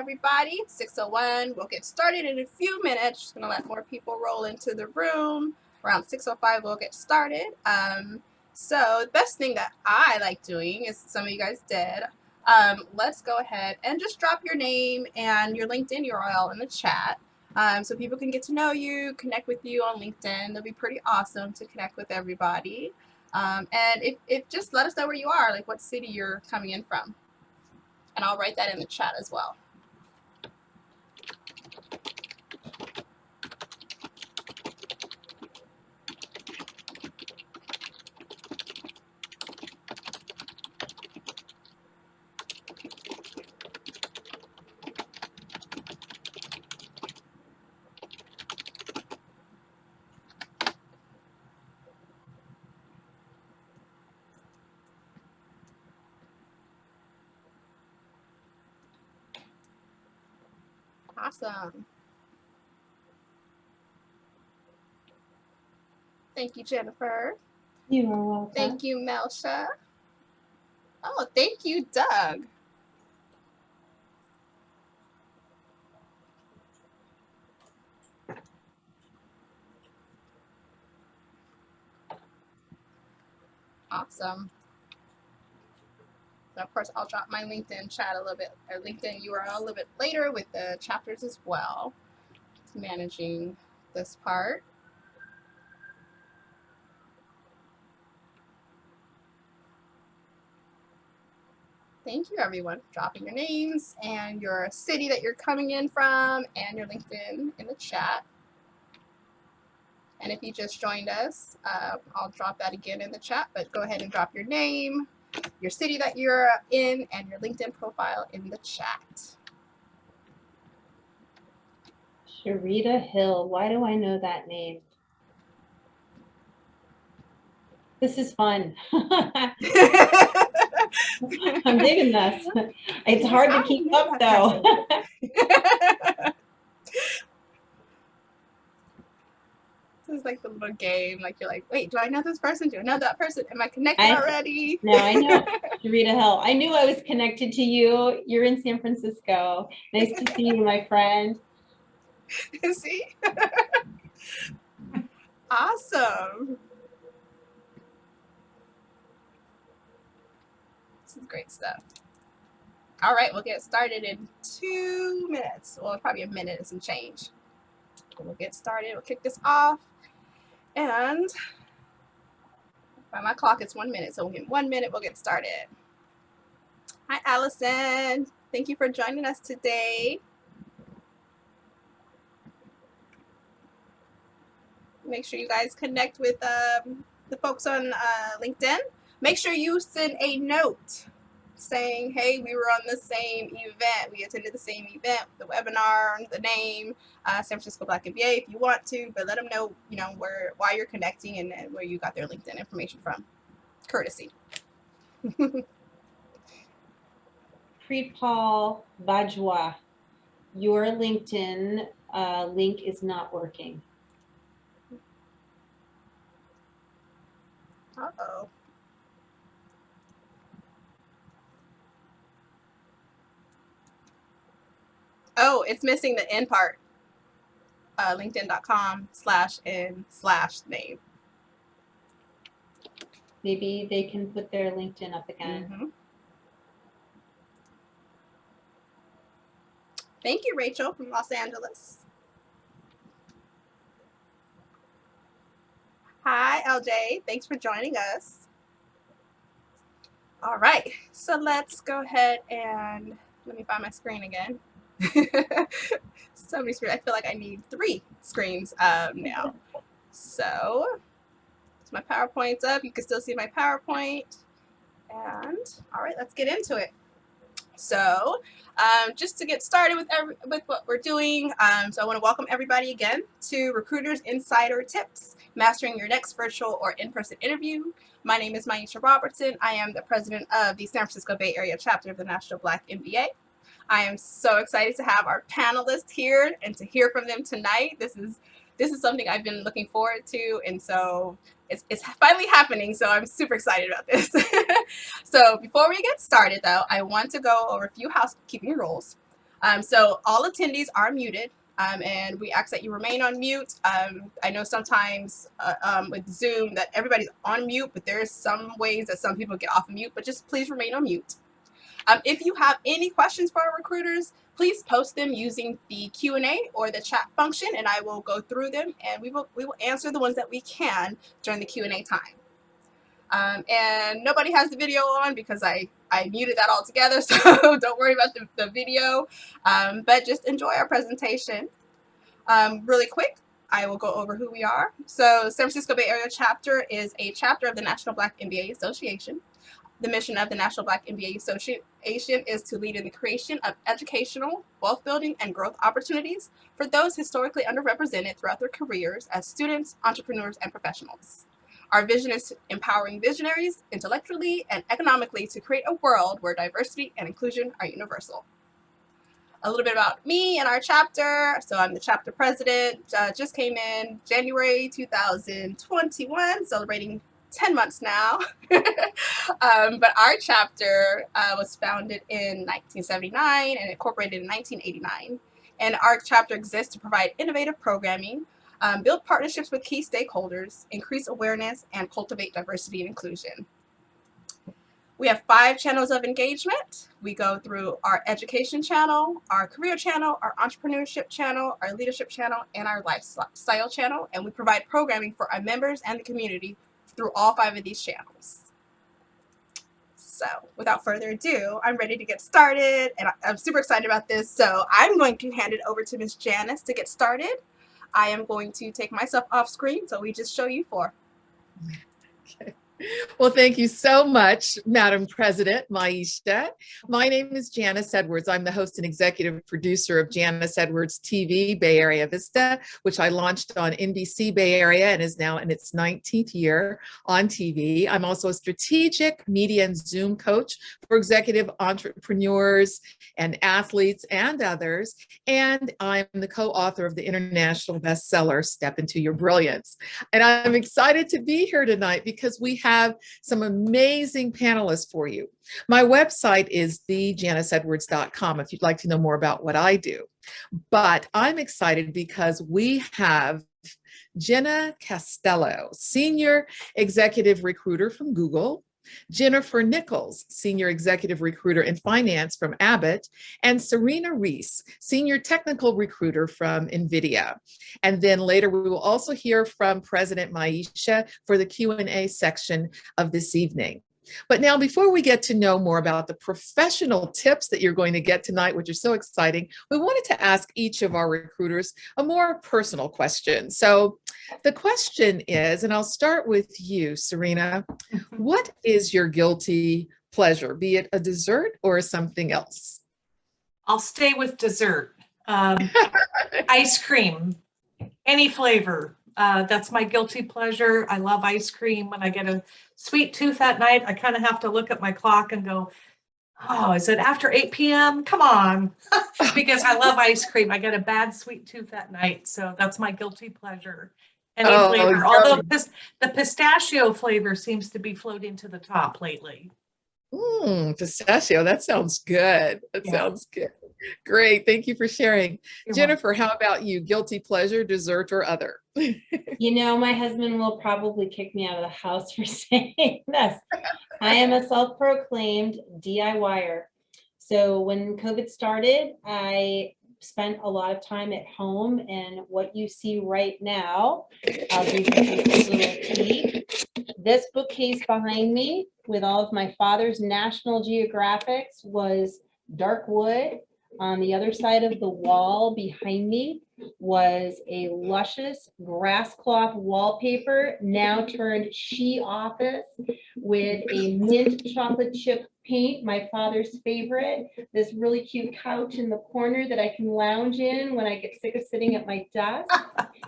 everybody. It's 6:01. We'll get started in a few minutes. Just gonna let more people roll into the room. Around 6:05, we'll get started. So the best thing that I like doing is some of you guys did. Let's go ahead and just drop your name and your LinkedIn URL in the chat. So people can get to know you, connect with you on LinkedIn. That'll be pretty awesome to connect with everybody. And if just let us know where you are, like what city you're coming in from. And I'll write that in the chat as well. Awesome. Thank you, Jennifer. You are welcome. Thank you, Melsha. Oh, thank you, Doug. Awesome. So of course, I'll drop my LinkedIn chat a little bit, or LinkedIn URL a little bit later with the chapters as well. Just managing this part. Thank you, everyone, for dropping your names and your city that you're coming in from and your LinkedIn in the chat. And if you just joined us, I'll drop that again in the chat, but go ahead and drop your name, your city that you're in, and your LinkedIn profile in the chat. Sharita Hill. Why do I know that name? This is fun. I'm digging this. It's hard to keep up, though. This is like the little game. Like you're like, wait, do I know this person? Do I know that person? Am I connected already? No, I know. Sharita Hill. I knew I was connected to you. You're in San Francisco. Nice to see you, my friend. See? Awesome. This is great stuff. All right, we'll get started in 2 minutes. Well, probably a minute and some change. We'll get started. We'll kick this off. And by my clock, it's 1 minute. So in 1 minute, we'll get started. Hi, Allison. Thank you for joining us today. Make sure you guys connect with the folks on LinkedIn. Make sure you send a note saying, hey, we were on the same event. We attended the same event, the webinar, the name, San Francisco Black MBA if you want to, but let them know, why you're connecting and where you got their LinkedIn information from. Courtesy. Preetpal Bajwa, your LinkedIn link is not working. Uh-oh. Oh, it's missing the end part. LinkedIn.com/n/name. Maybe they can put their LinkedIn up again. Mm-hmm. Thank you, Rachel from Los Angeles. Hi, LJ. Thanks for joining us. All right, so let's go ahead and let me find my screen again. So many screens. I feel like I need 3 screens now. So my PowerPoint's up. You can still see my PowerPoint. And all right, let's get into it. So just to get started with what we're doing, so I want to welcome everybody again to Recruiters Insider Tips, Mastering Your Next Virtual or In-Person Interview. My name is Maisha Robertson. I am the president of the San Francisco Bay Area chapter of the National Black MBA. I am so excited to have our panelists here and to hear from them tonight. This is something I've been looking forward to, and so it's finally happening, so I'm super excited about this. So before we get started, though, I want to go over a few housekeeping rules. So all attendees are muted, and we ask that you remain on mute. I know sometimes with Zoom that everybody's on mute, but there's some ways that some people get off of mute, but just please remain on mute. If you have any questions for our recruiters, please post them using the Q&A or the chat function, and I will go through them, and we will answer the ones that we can during the Q&A time. And nobody has the video on because I muted that altogether, so don't worry about the video, but just enjoy our presentation. Really quick, I will go over who we are. So San Francisco Bay Area chapter is a chapter of the National Black MBA Association. The mission of the National Black MBA Association is to lead in the creation of educational, wealth building, and growth opportunities for those historically underrepresented throughout their careers as students, entrepreneurs, and professionals. Our vision is empowering visionaries intellectually and economically to create a world where diversity and inclusion are universal. A little bit about me and our chapter. So I'm the chapter president, just came in January 2021, celebrating 10 months now. But our chapter was founded in 1979 and incorporated in 1989. And our chapter exists to provide innovative programming, build partnerships with key stakeholders, increase awareness, and cultivate diversity and inclusion. We have 5 channels of engagement. We go through our education channel, our career channel, our entrepreneurship channel, our leadership channel, and our lifestyle channel. And we provide programming for our members and the community through all 5 of these channels. So without further ado, I'm ready to get started, and I'm super excited about this. So I'm going to hand it over to Ms. Janice to get started. I am going to take myself off screen, so we just show you 4. Okay. Well, thank you so much, Madam President Maisha. My name is Janice Edwards. I'm the host and executive producer of Janice Edwards TV Bay Area Vista, which I launched on NBC Bay Area and is now in its 19th year on TV. I'm also a strategic media and Zoom coach for executive entrepreneurs and athletes and others. And I'm the co-author of the international bestseller, Step Into Your Brilliance. And I'm excited to be here tonight because we have some amazing panelists for you. My website is thejaniceedwards.com if you'd like to know more about what I do. But I'm excited because we have Jenna Castello, Senior Executive Recruiter from Google, Jennifer Nichols, Senior Executive Recruiter in Finance from Abbott, and Serena Reese, Senior Technical Recruiter from NVIDIA. And then later we will also hear from President Maisha for the Q&A section of this evening. But now, before we get to know more about the professional tips that you're going to get tonight, which are so exciting, we wanted to ask each of our recruiters a more personal question. So the question is, and I'll start with you, Serena, what is your guilty pleasure, be it a dessert or something else? I'll stay with dessert. Ice cream, any flavor. That's my guilty pleasure. I love ice cream. When I get a sweet tooth at night, I kind of have to look at my clock and go, oh, is it after 8 p.m.? Come on. Because I love ice cream. I get a bad sweet tooth at night. So that's my guilty pleasure. Any flavor. Although the pistachio flavor seems to be floating to the top lately. Pistachio, that sounds good. That sounds good. Great. Thank you for sharing. Jennifer, how about you? Guilty pleasure, dessert, or other? You know, my husband will probably kick me out of the house for saying this. I am a self-proclaimed DIYer. So when COVID started, I spent a lot of time at home, and what you see right now, I'll give you a little peek. This bookcase behind me with all of my father's National Geographics was dark wood. On the other side of the wall behind me was a luscious grass cloth wallpaper, now turned she office, with a mint chocolate chip paint, my father's favorite, this really cute couch in the corner that I can lounge in when I get sick of sitting at my desk.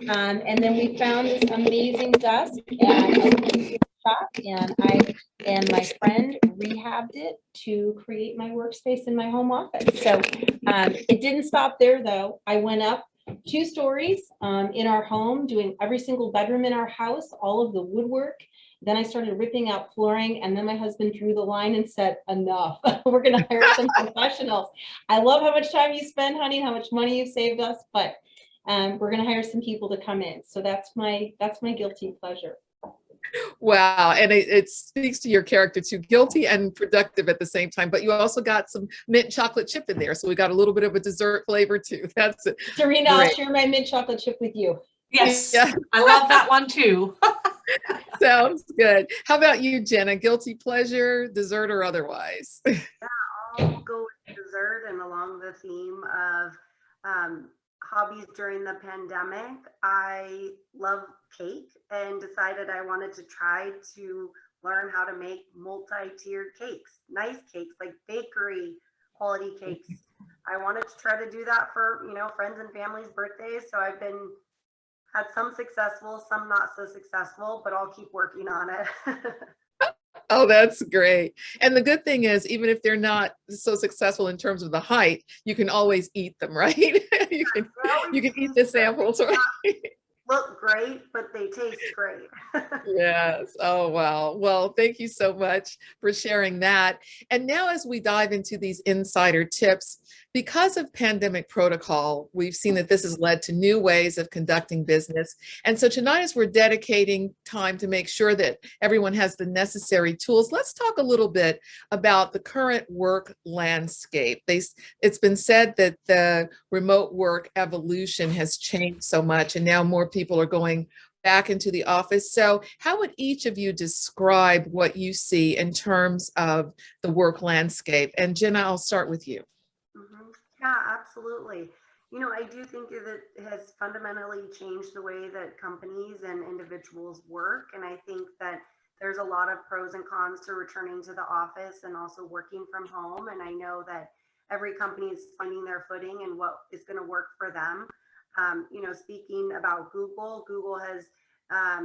And then we found this amazing desk at a shop, and I and my friend rehabbed it to create my workspace in my home office. So it didn't stop there, though. I went up 2 stories in our home, doing every single bedroom in our house, all of the woodwork Then I started ripping out flooring, and then my husband drew the line and said, enough. We're going to hire some professionals. I love how much time you spend, honey, how much money you've saved us, but we're going to hire some people to come in. So that's my guilty pleasure. Wow. And it speaks to your character too, guilty and productive at the same time, but you also got some mint chocolate chip in there. So we got a little bit of a dessert flavor too. That's it. Serena, I'll share my mint chocolate chip with you. Yes, Yeah. I love that one too. Sounds good. How about you, Jenna? Guilty pleasure, dessert or otherwise? Yeah, I'll go with dessert, and along the theme of hobbies during the pandemic, I love cake and decided I wanted to try to learn how to make multi-tiered cakes, nice cakes, like bakery quality cakes. I wanted to try to do that for, friends and family's birthdays. So I've had some successful, some not so successful, but I'll keep working on it. Oh, that's great. And the good thing is, even if they're not so successful in terms of the height, you can always eat them, right? you can eat the samples, right? Look great, but they taste great. Yes. Oh, wow. Well, thank you so much for sharing that. And now as we dive into these insider tips, because of pandemic protocol, we've seen that this has led to new ways of conducting business. And so tonight, as we're dedicating time to make sure that everyone has the necessary tools, let's talk a little bit about the current work landscape. It's been said that the remote work evolution has changed so much, and now more people are going back into the office. So how would each of you describe what you see in terms of the work landscape? And Jenna, I'll start with you. Yeah, absolutely. I do think that it has fundamentally changed the way that companies and individuals work. And I think that there's a lot of pros and cons to returning to the office and also working from home. And I know that every company is finding their footing and what is going to work for them. Speaking about Google has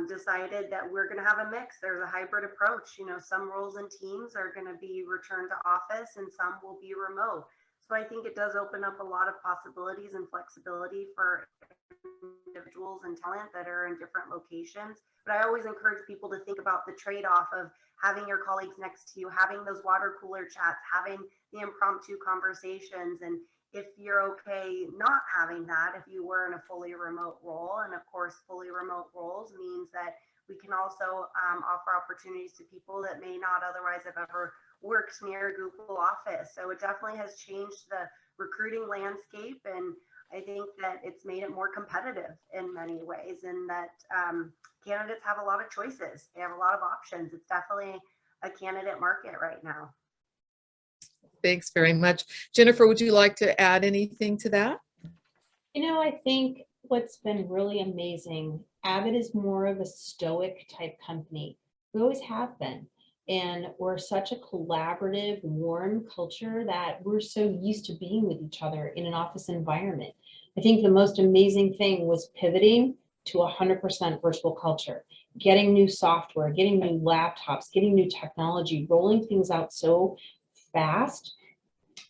decided that we're going to have a mix. There's a hybrid approach. Some roles and teams are going to be returned to office and some will be remote. So I think it does open up a lot of possibilities and flexibility for individuals and talent that are in different locations. But I always encourage people to think about the trade-off of having your colleagues next to you, having those water cooler chats, having the impromptu conversations. And if you're okay not having that, if you were in a fully remote role, and of course, fully remote roles means that we can also offer opportunities to people that may not otherwise have ever works near Google Office. So it definitely has changed the recruiting landscape. And I think that it's made it more competitive in many ways, and that candidates have a lot of choices. They have a lot of options. It's definitely a candidate market right now. Thanks very much. Jennifer, would you like to add anything to that? I think what's been really amazing, Avid is more of a stoic type company. We always have been. And we're such a collaborative, warm culture that we're so used to being with each other in an office environment. I think the most amazing thing was pivoting to 100% virtual culture, getting new software, getting new laptops, getting new technology, rolling things out so fast,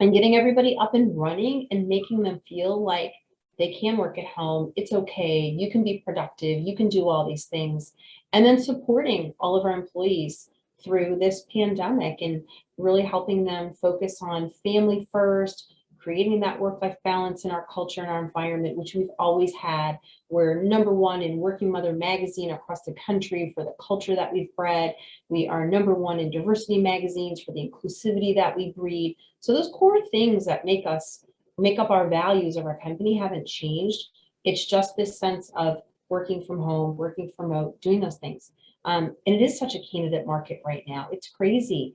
and getting everybody up and running and making them feel like they can work at home. It's okay. You can be productive. You can do all these things. And then supporting all of our employees through this pandemic and really helping them focus on family first, creating that work-life balance in our culture and our environment, which we've always had. We're #1 in Working Mother magazine across the country for the culture that we've bred. We are #1 in diversity magazines for the inclusivity that we breed. So those core things that make up our values of our company haven't changed. It's just this sense of working from home, working from remote, doing those things. And it is such a candidate market right now. It's crazy.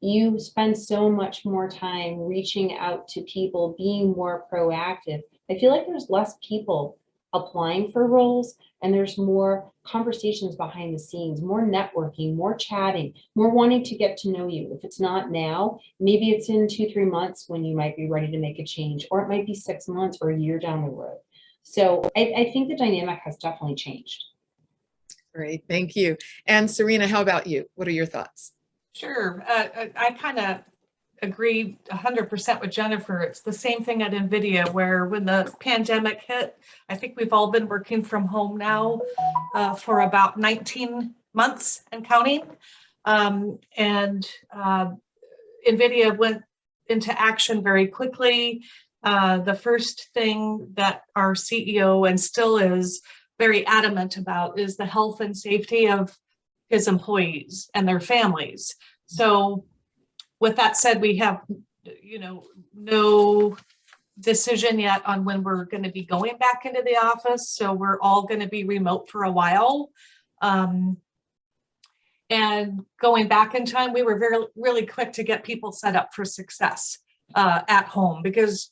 You spend so much more time reaching out to people, being more proactive. I feel like there's less people applying for roles, and there's more conversations behind the scenes, more networking, more chatting, more wanting to get to know you. If it's not now, maybe it's in 2-3 months when you might be ready to make a change, or it might be 6 months or a year down the road. So I think the dynamic has definitely changed. Great, thank you. And Serena, how about you? What are your thoughts? Sure. I kind of agree 100% with Jennifer. It's the same thing at NVIDIA, where when the pandemic hit, I think we've all been working from home now for about 19 months and counting. NVIDIA went into action very quickly. The first thing that our CEO, and still is very adamant about, is the health and safety of his employees and their families. So with that said, we have, no decision yet on when we're going to be going back into the office. So we're all going to be remote for a while. And going back in time, we were really quick to get people set up for success at home, because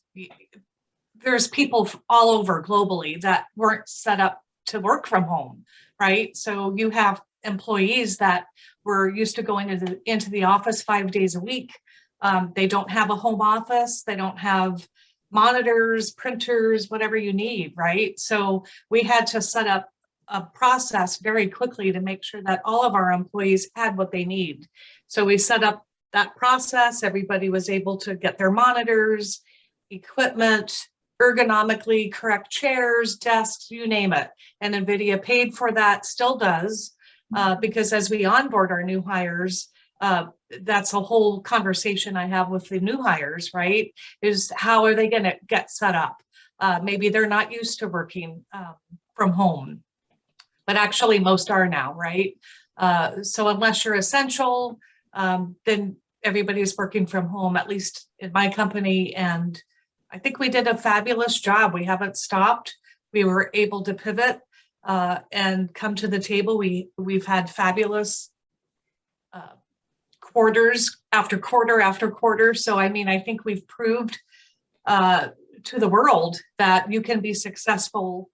there's people all over globally that weren't set up to work from home, right? So you have employees that were used to going into the office 5 days a week. They don't have a home office. They don't have monitors, printers, whatever you need, right? So we had to set up a process very quickly to make sure that all of our employees had what they need. So we set up that process. Everybody was able to get their monitors, equipment, ergonomically correct chairs, desks, you name it. And NVIDIA paid for that, still does, because as we onboard our new hires, that's a whole conversation I have with the new hires, right? Is how are they going to get set up? Maybe they're not used to working from home, but actually most are now, right? So unless you're essential, then everybody's working from home, at least in my company. And I think we did a fabulous job. We haven't stopped. We were able to pivot and come to the table. We've had fabulous quarters after quarter after quarter. So, I mean, I think we've proved to the world that you can be successful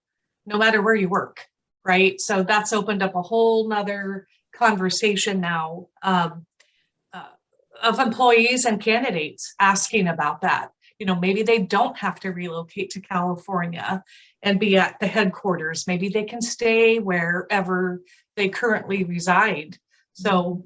no matter where you work, right? So that's opened up a whole nother conversation now of employees and candidates asking about that. Maybe they don't have to relocate to California and be at the headquarters. Maybe they can stay wherever they currently reside. So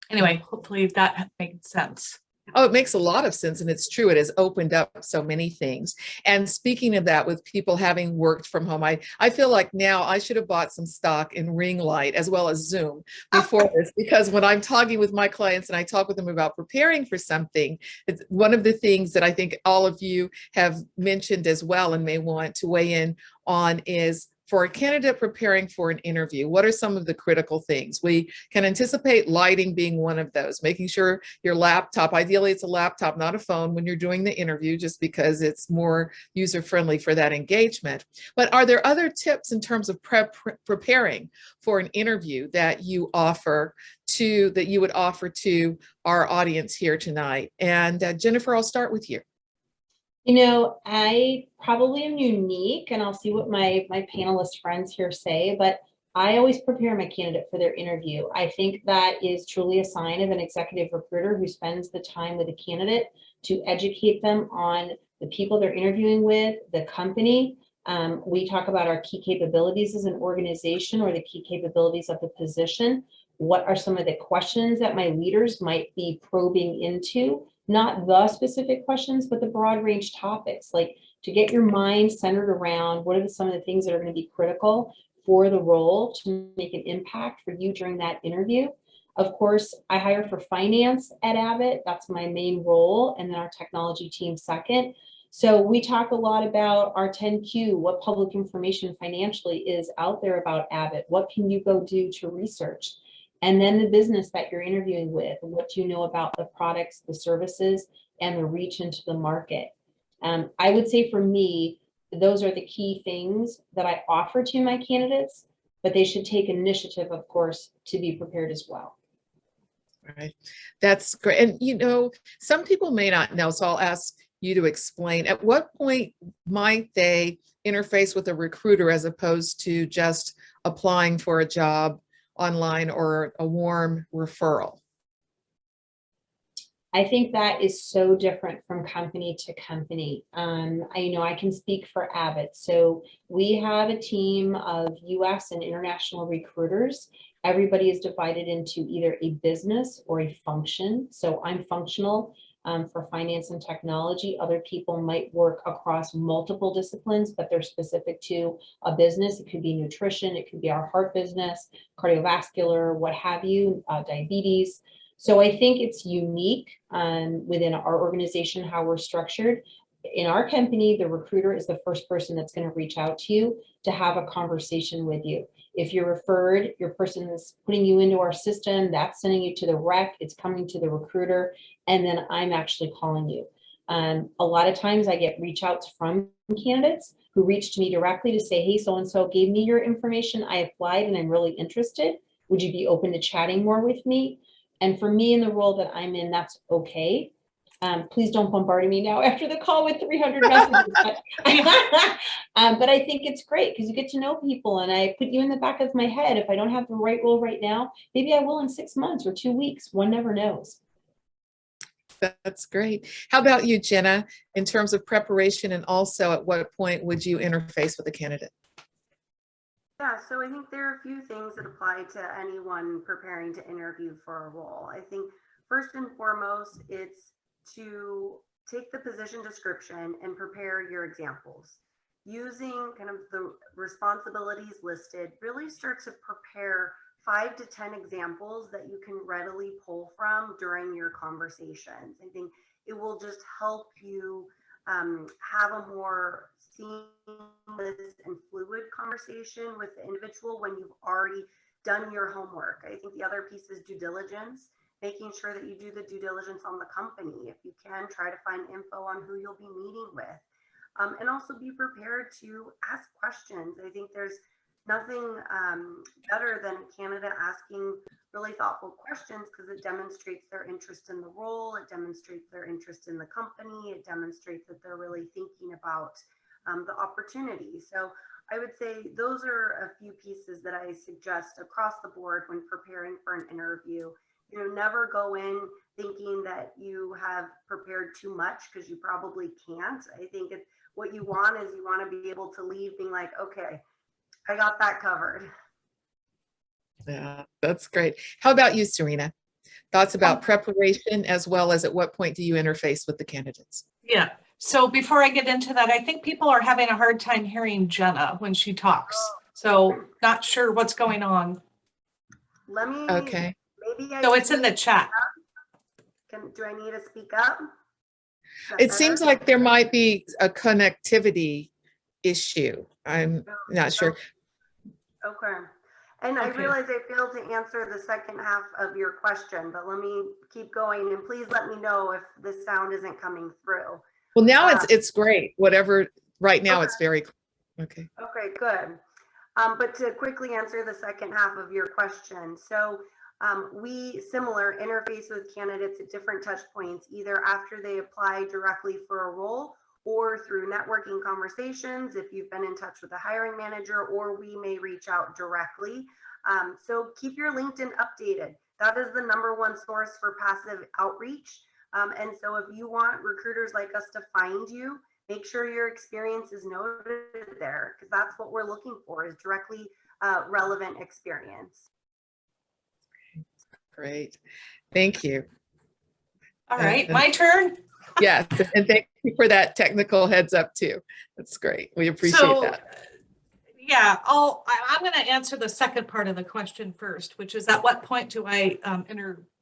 anyway, hopefully that made sense. Oh, it makes a lot of sense. And it's true. It has opened up so many things. And speaking of that, with people having worked from home, I feel like now I should have bought some stock in Ring Light as well as Zoom before this, because when I'm talking with my clients and I talk with them about preparing for something, it's one of the things that I think all of you have mentioned as well and may want to weigh in on is, for a candidate preparing for an interview, what are some of the critical things? We can anticipate lighting being one of those, making sure your laptop, ideally it's a laptop, not a phone when you're doing the interview, just because it's more user-friendly for that engagement. But are there other tips in terms of preparing for an interview that you would offer to our audience here tonight? And Jennifer, I'll start with you. I probably am unique, and I'll see what my panelist friends here say, but I always prepare my candidate for their interview. I think that is truly a sign of an executive recruiter who spends the time with a candidate to educate them on the people they're interviewing with, the company. We talk about our key capabilities as an organization, or the key capabilities of the position. What are some of the questions that my leaders might be probing into? Not the specific questions, but the broad range topics, like to get your mind centered around what are some of the things that are going to be critical for the role to make an impact for you during that interview. Of course, I hire for finance at Abbott. That's my main role. And then our technology team second. So we talk a lot about our 10Q, what public information financially is out there about Abbott. What can you go do to research? And then the business that you're interviewing with, what do you know about the products, the services, and the reach into the market. I would say for me, those are the key things that I offer to my candidates, but they should take initiative, of course, to be prepared as well. Right. That's great. And, some people may not know, so I'll ask you to explain, at what point might they interface with a recruiter as opposed to just applying for a job online or a warm referral? I think that is so different from company to company. I can speak for Abbott. So we have a team of US and international recruiters, Everybody is divided into either a business or a function. So I'm functional for finance and technology. Other people might work across multiple disciplines, but they're specific to a business. It could be nutrition, it could be our heart business, cardiovascular, what have you, diabetes. So I think it's unique within our organization, how we're structured. In our company, the recruiter is the first person that's going to reach out to you to have a conversation with you. If you're referred, your person is putting you into our system, that's sending you to the rec, it's coming to the recruiter, and then I'm actually calling you. A lot of times I get reach outs from candidates who reach to me directly to say, hey, so-and-so gave me your information, I applied and I'm really interested. Would you be open to chatting more with me? And for me in the role that I'm in, that's okay. Please don't bombard me now after the call with 300 messages. But I think it's great because you get to know people, and I put you in the back of my head. If I don't have the right role right now, maybe I will in 6 months or 2 weeks. One never knows. That's great. How about you, Jenna, in terms of preparation, and also at what point would you interface with a candidate? Yeah, so I think there are a few things that apply to anyone preparing to interview for a role. I think first and foremost, it's to take the position description and prepare your examples. Using kind of the responsibilities listed, really start to prepare 5 to 10 examples that you can readily pull from during your conversations. I think it will just help you have a more seamless and fluid conversation with the individual when you've already done your homework. I think the other piece is due diligence, making sure that you do the due diligence on the company. If you can, try to find info on who you'll be meeting with. And also be prepared to ask questions. I think there's nothing better than a candidate asking really thoughtful questions, because it demonstrates their interest in the role, it demonstrates their interest in the company, it demonstrates that they're really thinking about the opportunity. So I would say those are a few pieces that I suggest across the board when preparing for an interview. You know, never go in thinking that you have prepared too much, because you probably can't. I think what you want is you want to be able to leave being like, okay, I got that covered. Yeah, that's great. How about you, Serena? Thoughts about preparation, as well as at what point do you interface with the candidates? Yeah. So before I get into that, I think people are having a hard time hearing Jenna when she talks. So not sure what's going on. Let me, Okay. maybe So it's in the chat. Do I need to speak up? It seems like there might be a connectivity issue. I'm not sure. Okay. And I realize I failed to answer the second half of your question, but let me keep going, and please let me know if the sound isn't coming through. Well, now it's great. Whatever, right now it's very okay. Okay, good. But to quickly answer the second half of your question, so we interface with candidates at different touch points, either after they apply directly for a role or through networking conversations, if you've been in touch with a hiring manager, or we may reach out directly. So keep your LinkedIn updated. That is the #1 source for passive outreach. And so if you want recruiters like us to find you, make sure your experience is noted there, because that's what we're looking for, is directly relevant experience. Great. Thank you. All right, my turn. Yes, and thank you for that technical heads up too. That's great. We appreciate that. Yeah, I'm going to answer the second part of the question first, which is at what point do I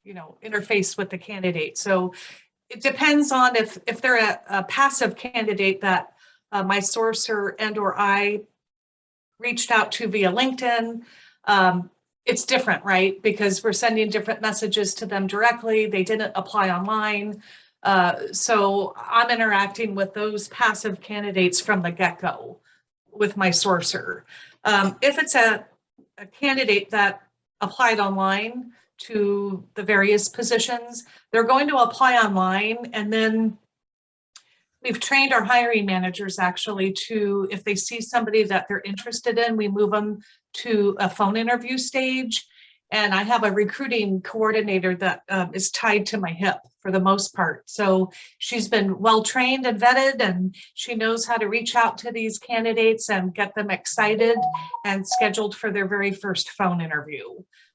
interface with the candidate? So it depends on if they're a passive candidate that my sourcer and or I reached out to via LinkedIn. It's different, right? Because we're sending different messages to them directly. They didn't apply online. So I'm interacting with those passive candidates from the get-go with my sourcer. If it's a candidate that applied online to the various positions, they're going to apply online, and then we've trained our hiring managers actually to, if they see somebody that they're interested in, we move them to a phone interview stage. And I have a recruiting coordinator that is tied to my hip for the most part. So she's been well trained and vetted, and she knows how to reach out to these candidates and get them excited and scheduled for their very first phone interview.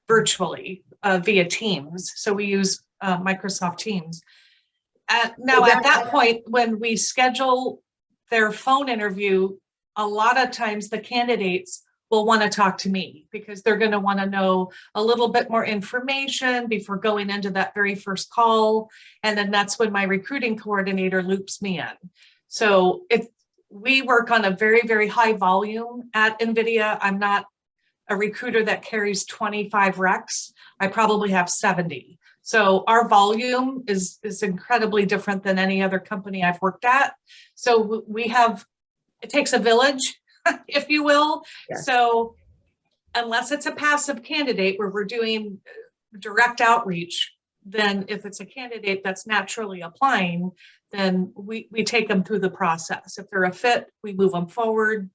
virtually via Teams. So we use Microsoft Teams. Now, at that point, when we schedule their phone interview, a lot of times the candidates will want to talk to me because they're going to want to know a little bit more information before going into that very first call. And then that's when my recruiting coordinator loops me in. So we work on a very, very high volume at NVIDIA. I'm not a recruiter that carries 25 recs. I probably have 70. So our volume is incredibly different than any other company I've worked at. So it takes a village, if you will. Yes. So unless it's a passive candidate where we're doing direct outreach, then if it's a candidate that's naturally applying, then we take them through the process. If they're a fit, we move them forward.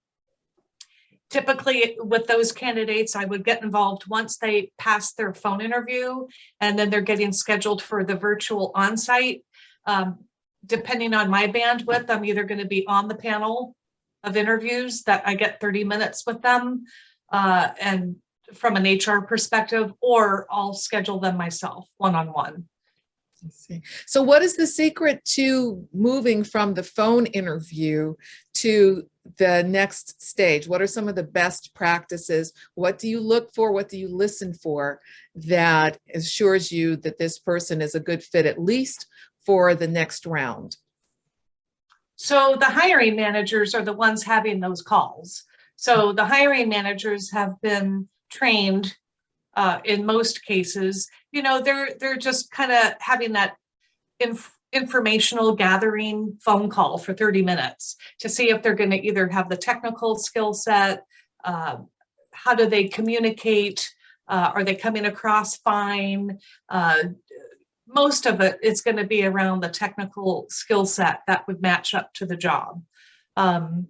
Typically with those candidates, I would get involved once they pass their phone interview, and then they're getting scheduled for the virtual on-site. Depending on my bandwidth, I'm either going to be on the panel of interviews that I get 30 minutes with them, and from an HR perspective, or I'll schedule them myself one-on-one. I see. So what is the secret to moving from the phone interview to the next stage? What are some of the best practices? What do you look for? What do you listen for that assures you that this person is a good fit, at least for the next round? So the hiring managers are the ones having those calls. So the hiring managers have been trained in most cases. You know, they're just kind of having that informational gathering phone call for 30 minutes to see if they're going to either have the technical skill set, how do they communicate, are they coming across fine. Most of it's going to be around the technical skill set that would match up to the job. And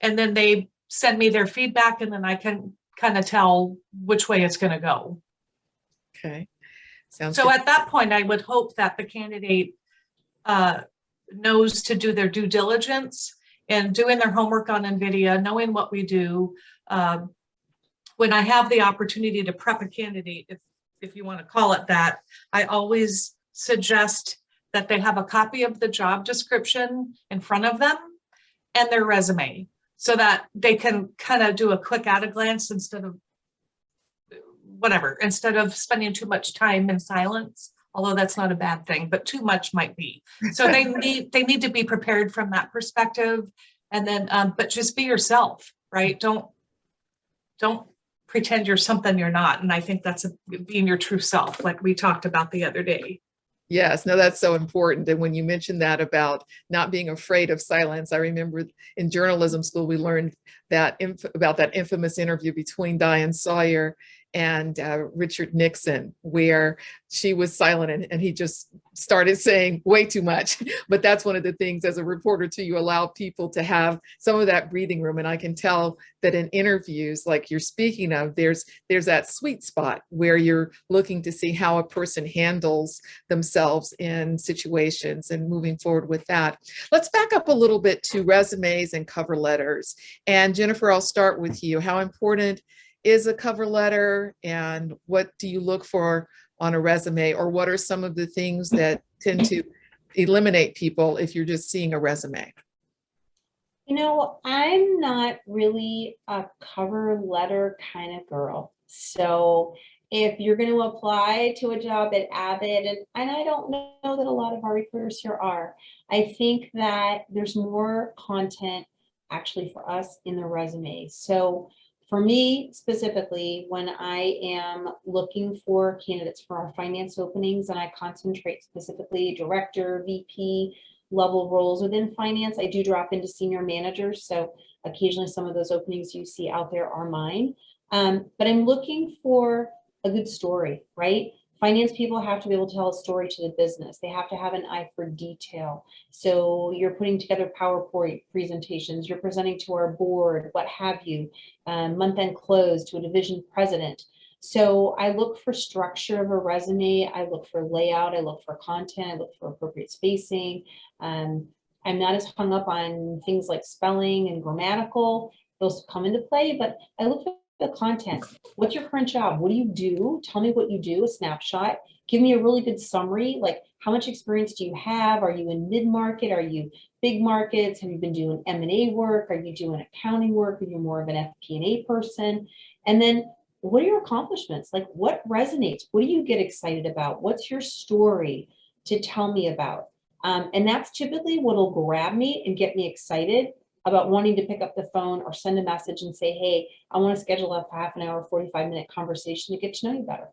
then they send me their feedback, and then I can kind of tell which way it's going to go. Okay. Sounds so good. At that point, I would hope that the candidate knows to do their due diligence and doing their homework on NVIDIA, knowing what we do. When I have the opportunity to prep a candidate, if you want to call it that, I always suggest that they have a copy of the job description in front of them and their resume, so that they can kind of do a quick at a glance instead of spending too much time in silence, although that's not a bad thing, but too much might be. So they need to be prepared from that perspective. And then, but just be yourself, right? Don't pretend you're something you're not. And I think that's being your true self, like we talked about the other day. Yes, no, that's so important. And when you mentioned that about not being afraid of silence, I remember in journalism school, we learned that about that infamous interview between Diane Sawyer and Richard Nixon, where she was silent and he just started saying way too much. But that's one of the things as a reporter too, you allow people to have some of that breathing room. And I can tell that in interviews like you're speaking of, there's that sweet spot where you're looking to see how a person handles themselves in situations and moving forward with that. Let's back up a little bit to resumes and cover letters. And Jennifer, I'll start with you. How important is a cover letter, and what do you look for on a resume, or what are some of the things that tend to eliminate people if you're just seeing a resume? You know, I'm not really a cover letter kind of girl. So if you're going to apply to a job at Abbott, and I don't know that a lot of our recruiters here are, I think that there's more content actually for us in the resume. So for me specifically, when I am looking for candidates for our finance openings, and I concentrate specifically director, VP level roles within finance, I do drop into senior managers. So occasionally some of those openings you see out there are mine. But I'm looking for a good story, right? Finance people have to be able to tell a story to the business. They have to have an eye for detail. So you're putting together PowerPoint presentations, you're presenting to our board, what have you, month-end close to a division president. So I look for structure of a resume, I look for layout, I look for content, I look for appropriate spacing. I'm not as hung up on things like spelling and grammatical. Those come into play, but I look for The content. What's your current job? What do you do? Tell me what you do, a snapshot. Give me a really good summary. Like, how much experience do you have? Are you in mid-market? Are you big markets? Have you been doing M&A work? Are you doing accounting work? Are you more of an FP&A person? And then what are your accomplishments? Like, what resonates? What do you get excited about? What's your story to tell me about? And that's typically what'll grab me and get me excited about wanting to pick up the phone or send a message and say, hey, I want to schedule a half an hour, 45-minute conversation to get to know you better.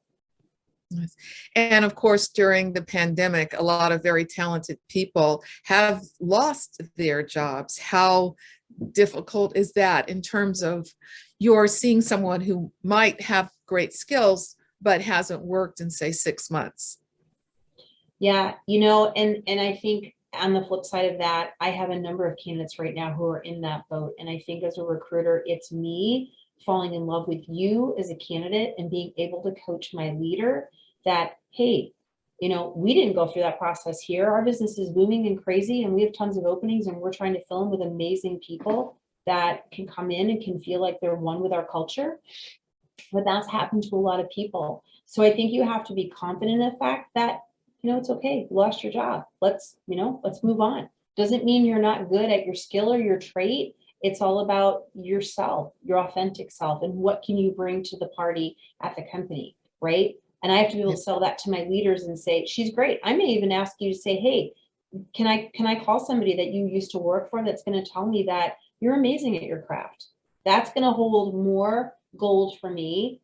Yes. And of course, during the pandemic, a lot of very talented people have lost their jobs. How difficult is that in terms of you're seeing someone who might have great skills, but hasn't worked in, say, 6 months? Yeah, you know, and I think on the flip side of that, I have a number of candidates right now who are in that boat. And I think as a recruiter, it's me falling in love with you as a candidate and being able to coach my leader that, hey, you know, we didn't go through that process here. Our business is booming and crazy, and we have tons of openings, and we're trying to fill them with amazing people that can come in and can feel like they're one with our culture. But that's happened to a lot of people. So I think you have to be confident in the fact that, you know, it's okay. You lost your job. Let's move on. Doesn't mean you're not good at your skill or your trait. It's all about yourself, your authentic self, and what can you bring to the party at the company, right? And I have to be able to sell that to my leaders and say, she's great. I may even ask you to say, hey, can I call somebody that you used to work for that's going to tell me that you're amazing at your craft? That's going to hold more gold for me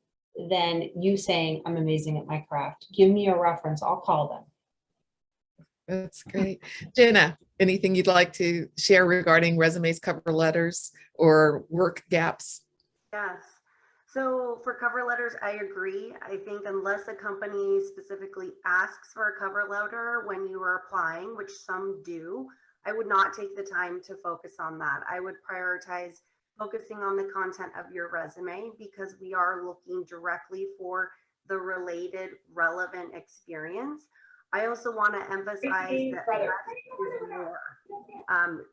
than you saying I'm amazing at my craft. Give me a reference. I'll call them. That's great. Jenna, anything you'd like to share regarding resumes, cover letters, or work gaps? Yes. So for cover letters, I agree. I think unless a company specifically asks for a cover letter when you are applying, which some do, I would not take the time to focus on that. I would prioritize focusing on the content of your resume because we are looking directly for the related, relevant experience. I also want to emphasize that less is more.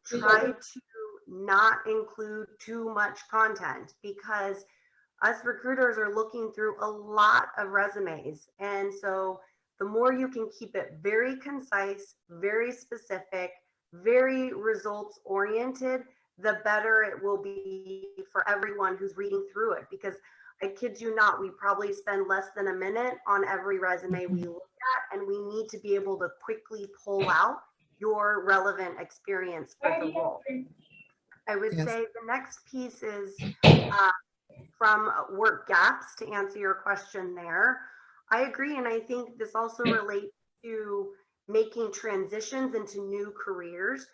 Try to not include too much content because us recruiters are looking through a lot of resumes. And so the more you can keep it very concise, very specific, very results oriented, the better it will be for everyone who's reading through it. Because I kid you not, we probably spend less than a minute on every resume we look at, and we need to be able to quickly pull out your relevant experience for the role. I would say the next piece is from work gaps, to answer your question there. I agree, and I think this also relates to making transitions into new careers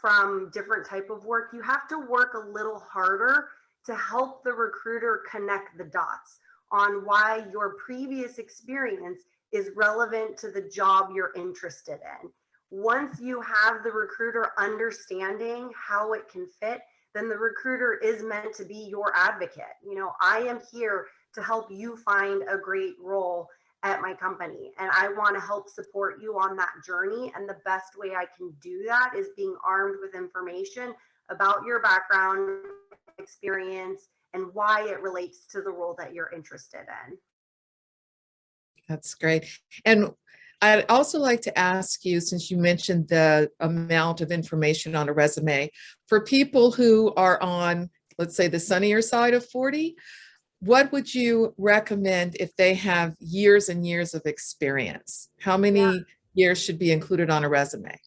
from different type of work. You have to work a little harder to help the recruiter connect the dots on why your previous experience is relevant to the job you're interested in. Once you have the recruiter understanding how it can fit, then the recruiter is meant to be your advocate. You know, I am here to help you find a great role at my company, and I want to help support you on that journey. And the best way I can do that is being armed with information about your background, experience, and why it relates to the role that you're interested in. That's great. And I'd also like to ask you, since you mentioned the amount of information on a resume, for people who are on, let's say, the sunnier side of 40, what would you recommend if they have years and years of experience? How many years should be included on a resume?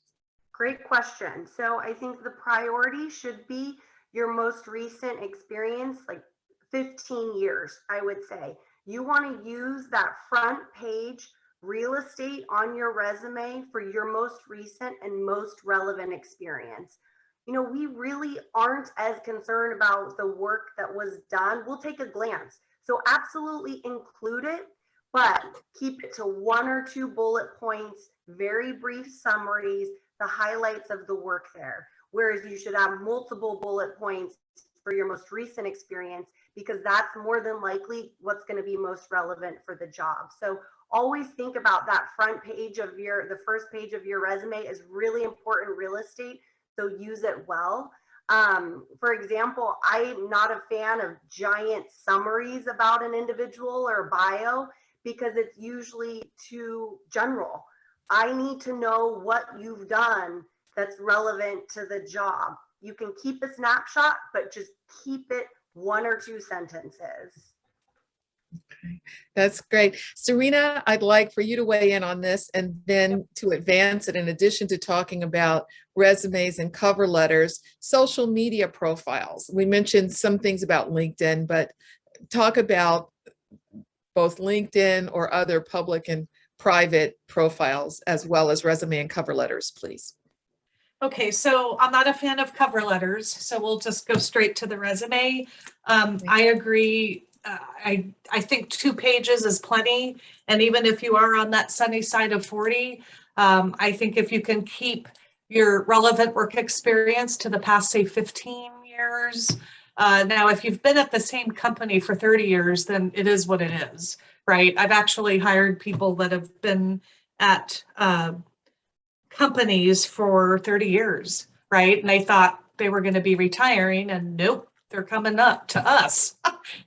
Great question. So I think the priority should be your most recent experience, like 15 years, I would say. You want to use that front page real estate on your resume for your most recent and most relevant experience. You know, we really aren't as concerned about the work that was done. We'll take a glance. So absolutely include it, but keep it to 1 or 2 bullet points, very brief summaries, the highlights of the work there. Whereas you should have multiple bullet points for your most recent experience, because that's more than likely what's going to be most relevant for the job. So always think about that front page of the first page of your resume is really important real estate. So use it well. For example, I'm not a fan of giant summaries about an individual or bio because it's usually too general. I need to know what you've done that's relevant to the job. You can keep a snapshot, but just keep it 1 or 2 sentences. Okay, that's great. Serena, I'd like for you to weigh in on this and then to advance it, in addition to talking about resumes and cover letters, social media profiles. We mentioned some things about LinkedIn, but talk about both LinkedIn or other public and private profiles, as well as resume and cover letters, please. Okay, so I'm not a fan of cover letters, so we'll just go straight to the resume. I agree. I think 2 pages is plenty. And even if you are on that sunny side of 40, I think if you can keep your relevant work experience to the past, say, 15 years. Now, if you've been at the same company for 30 years, then it is what it is, right? I've actually hired people that have been at companies for 30 years, right? And they thought they were going to be retiring, and nope, they're coming up to us.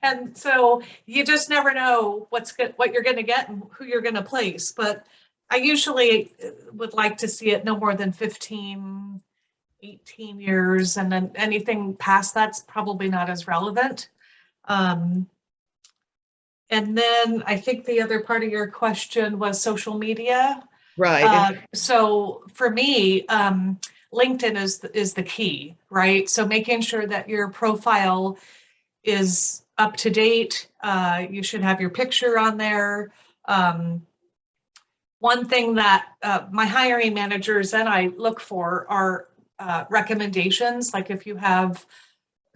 And so you just never know what you're going to get and who you're going to place. But I usually would like to see it no more than 15, 18 years. And then anything past that's probably not as relevant. And then I think the other part of your question was social media. Right. So for me, LinkedIn is the key, right? So making sure that your profile is up to date. You should have your picture on there. One thing that my hiring managers and I look for are recommendations. Like if you have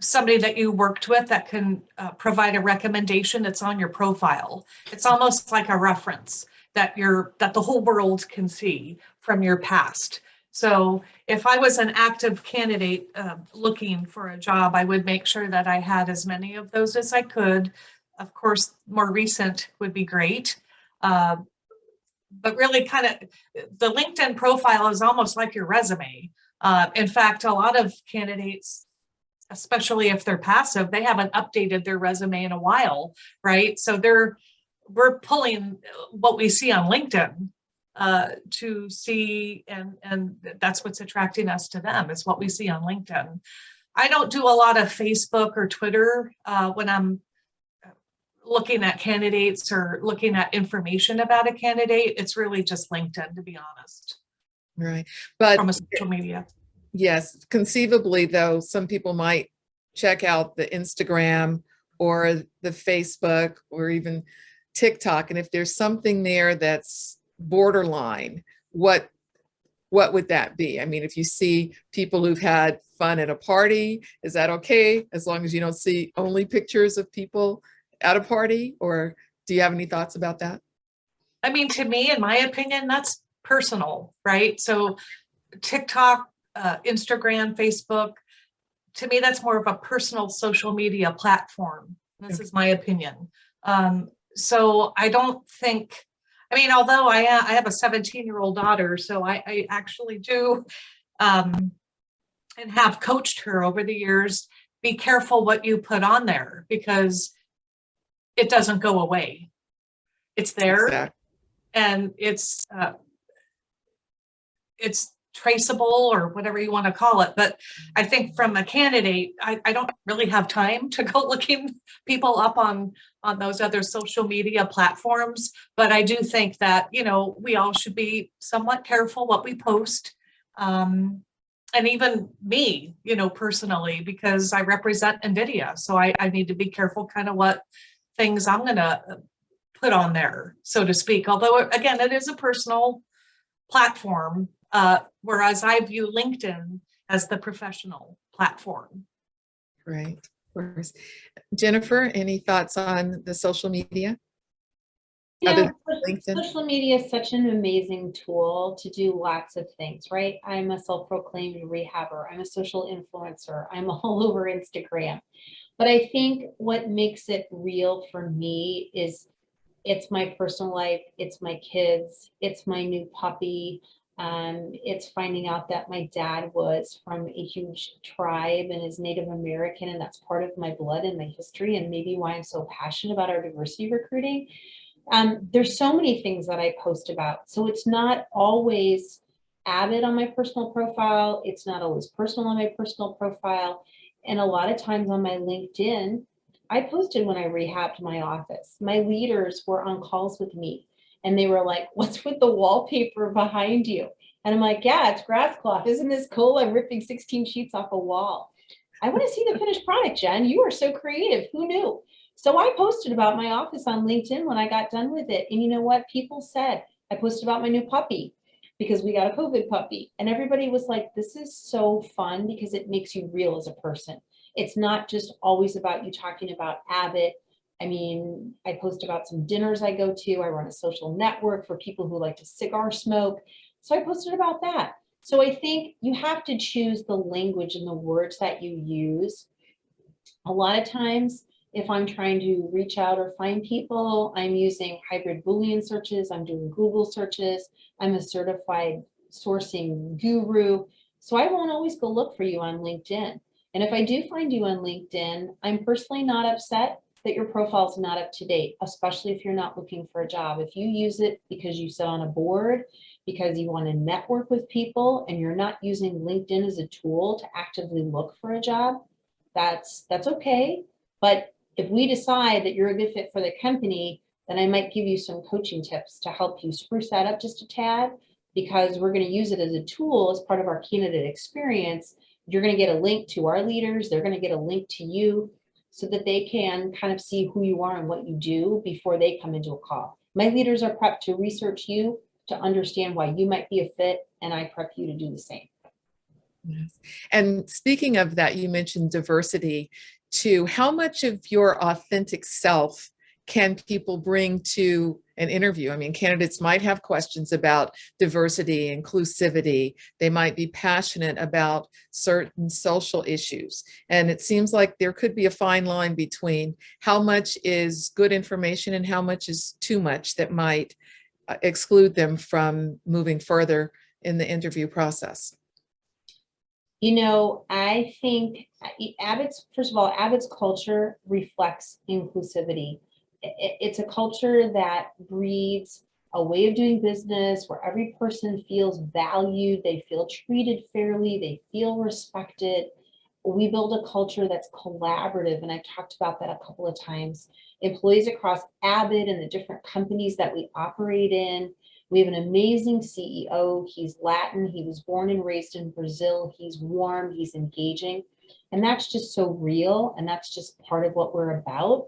somebody that you worked with that can provide a recommendation that's on your profile. It's almost like a reference that the whole world can see from your past. So if I was an active candidate looking for a job, I would make sure that I had as many of those as I could. Of course, more recent would be great. But really kind of the LinkedIn profile is almost like your resume. In fact, a lot of candidates, especially if they're passive, they haven't updated their resume in a while, right? So we're pulling what we see on LinkedIn to see, and that's what's attracting us to them, is what we see on LinkedIn. I don't do a lot of Facebook or Twitter when I'm looking at candidates or looking at information about a candidate. It's really just LinkedIn, to be honest. Right. But from a social media. Yes, conceivably, though, some people might check out the Instagram or the Facebook or even TikTok. And if there's something there that's borderline, what would that be? I mean, if you see people who've had fun at a party, is that okay? As long as you don't see only pictures of people at a party? Or do you have any thoughts about that? I mean, to me, in my opinion, that's personal, right? So TikTok, Instagram, Facebook, to me, that's more of a personal social media platform. This is my opinion. So I don't think, I mean, although I have a 17-year-old daughter, so I actually do and have coached her over the years, be careful what you put on there because it doesn't go away. It's there. Exactly. And it's traceable or whatever you want to call it. But I think from a candidate, I don't really have time to go looking people up on those other social media platforms. But I do think that, you know, we all should be somewhat careful what we post. And even me, you know, personally, because I represent NVIDIA. So I need to be careful kind of what things I'm going to put on there, so to speak. Although, again, it is a personal platform. Whereas I view LinkedIn as the professional platform. Right, of course. Jennifer, any thoughts on the social media? Yeah, social media is such an amazing tool to do lots of things, right? I'm a self-proclaimed rehabber. I'm a social influencer. I'm all over Instagram. But I think what makes it real for me is it's my personal life, it's my kids, it's my new puppy. It's finding out that my dad was from a huge tribe and is Native American, and that's part of my blood and my history, and maybe why I'm so passionate about our diversity recruiting. There's so many things that I post about. So it's not always Avid on my personal profile. It's not always personal on my personal profile. And a lot of times on my LinkedIn, I posted when I rehabbed my office. My leaders were on calls with me and they were like, "What's with the wallpaper behind you?" And I'm like, "Yeah, it's grass cloth. Isn't this cool? I'm ripping 16 sheets off a wall." "I want to see the finished product, Jen. You are so creative. Who knew?" So I posted about my office on LinkedIn when I got done with it. And you know what? People said, I posted about my new puppy because we got a COVID puppy. And everybody was like, "This is so fun because it makes you real as a person. It's not just always about you talking about Abbott." I mean, I post about some dinners I go to. I run a social network for people who like to cigar smoke. So I posted about that. So I think you have to choose the language and the words that you use. A lot of times, if I'm trying to reach out or find people, I'm using hybrid Boolean searches. I'm doing Google searches. I'm a certified sourcing guru. So I won't always go look for you on LinkedIn. And if I do find you on LinkedIn, I'm personally not upset that your profile is not up to date, especially if you're not looking for a job. If you use it because you sit on a board, because you want to network with people, and you're not using LinkedIn as a tool to actively look for a job, that's okay. But if we decide that you're a good fit for the company, then I might give you some coaching tips to help you spruce that up just a tad, because we're going to use it as a tool as part of our candidate experience. You're going to get a link to our leaders. They're going to get a link to you so that they can kind of see who you are and what you do before they come into a call. My leaders are prepped to research you, to understand why you might be a fit, and I prep you to do the same. Yes. And speaking of that, you mentioned diversity too. How much of your authentic self can people bring to an interview? I mean, candidates might have questions about diversity, inclusivity. They might be passionate about certain social issues. And it seems like there could be a fine line between how much is good information and how much is too much that might exclude them from moving further in the interview process. You know, I think Abbott's, first of all, Abbott's culture reflects inclusivity. It's a culture that breeds a way of doing business where every person feels valued, they feel treated fairly, they feel respected. We build a culture that's collaborative, and I talked about that a couple of times. Employees across Abbott and the different companies that we operate in. We have an amazing CEO. He's Latin. He was born and raised in Brazil. He's warm. He's engaging. And that's just so real. And that's just part of what we're about.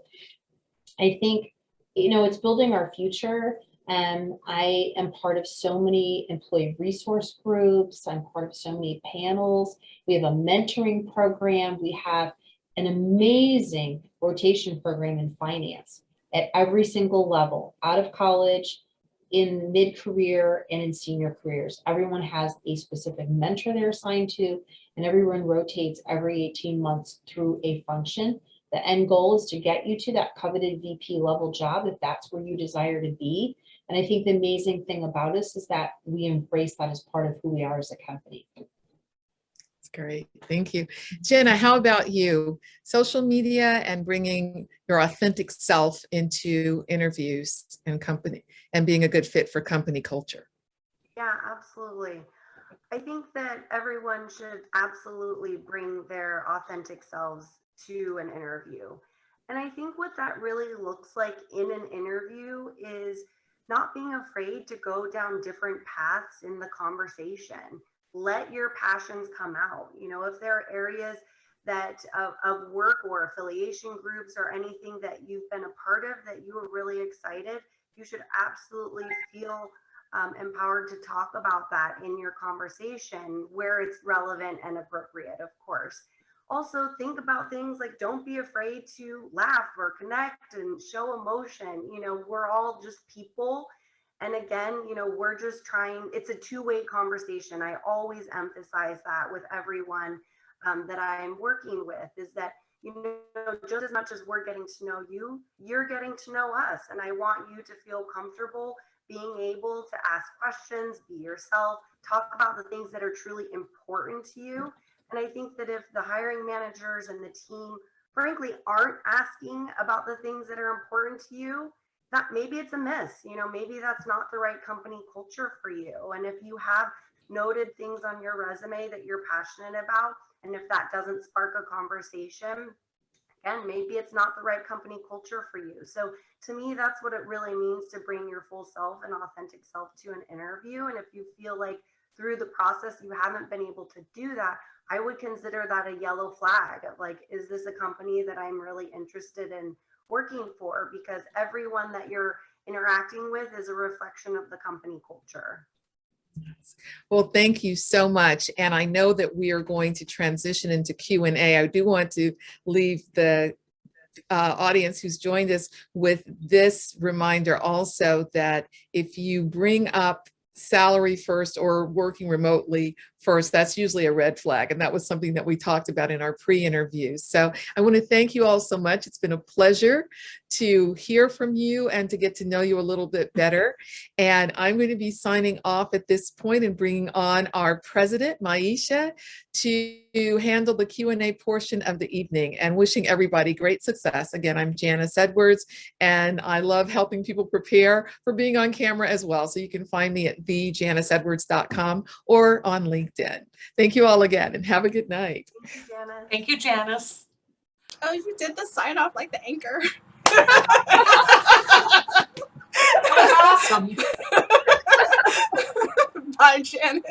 I think, you know, it's building our future. I am part of so many employee resource groups. I'm part of so many panels. We have a mentoring program. We have an amazing rotation program in finance at every single level, out of college, in mid-career, and in senior careers. Everyone has a specific mentor they're assigned to, and everyone rotates every 18 months through a function. The end goal is to get you to that coveted VP level job if that's where you desire to be. And I think the amazing thing about us is that we embrace that as part of who we are as a company. That's great. Thank you. Jenna, how about you? Social media and bringing your authentic self into interviews and company and being a good fit for company culture. Yeah, absolutely. I think that everyone should absolutely bring their authentic selves to an interview. And I think what that really looks like in an interview is not being afraid to go down different paths in the conversation. Let your passions come out. You know, if there are areas that of work or affiliation groups or anything that you've been a part of that you are really excited, you should absolutely feel empowered to talk about that in your conversation where it's relevant and appropriate, of course. Also, think about things like don't be afraid to laugh or connect and show emotion. You know, we're all just people. And again, you know, we're just trying, it's a two-way conversation. I always emphasize that with everyone that I'm working with, is that, you know, just as much as we're getting to know you, you're getting to know us. And I want you to feel comfortable being able to ask questions, be yourself, talk about the things that are truly important to you. And I think that if the hiring managers and the team, frankly, aren't asking about the things that are important to you, that maybe it's a miss. Maybe that's not the right company culture for you. And if you have noted things on your resume that you're passionate about, and if that doesn't spark a conversation, again, maybe it's not the right company culture for you. So to me, that's what it really means to bring your full self and authentic self to an interview. And if you feel like through the process you haven't been able to do that, I would consider that a yellow flag of like, is this a company that I'm really interested in working for? Because everyone that you're interacting with is a reflection of the company culture. Well, thank you so much. And I know that we are going to transition into Q&A. I do want to leave the audience who's joined us with this reminder also, that if you bring up salary first or working remotely first, that's usually a red flag. And that was something that we talked about in our pre-interview. So I want to thank you all so much. It's been a pleasure to hear from you and to get to know you a little bit better. And I'm going to be signing off at this point and bringing on our president, Maisha, to handle the Q&A portion of the evening, and wishing everybody great success. Again, I'm Janice Edwards, and I love helping people prepare for being on camera as well. So you can find me at thejaniceedwards.com or on LinkedIn. Thank you all again, and have a good night. Thank you, Janice. Thank you, Janice. Oh, you did the sign off like the anchor. That was awesome. Bye, Janet.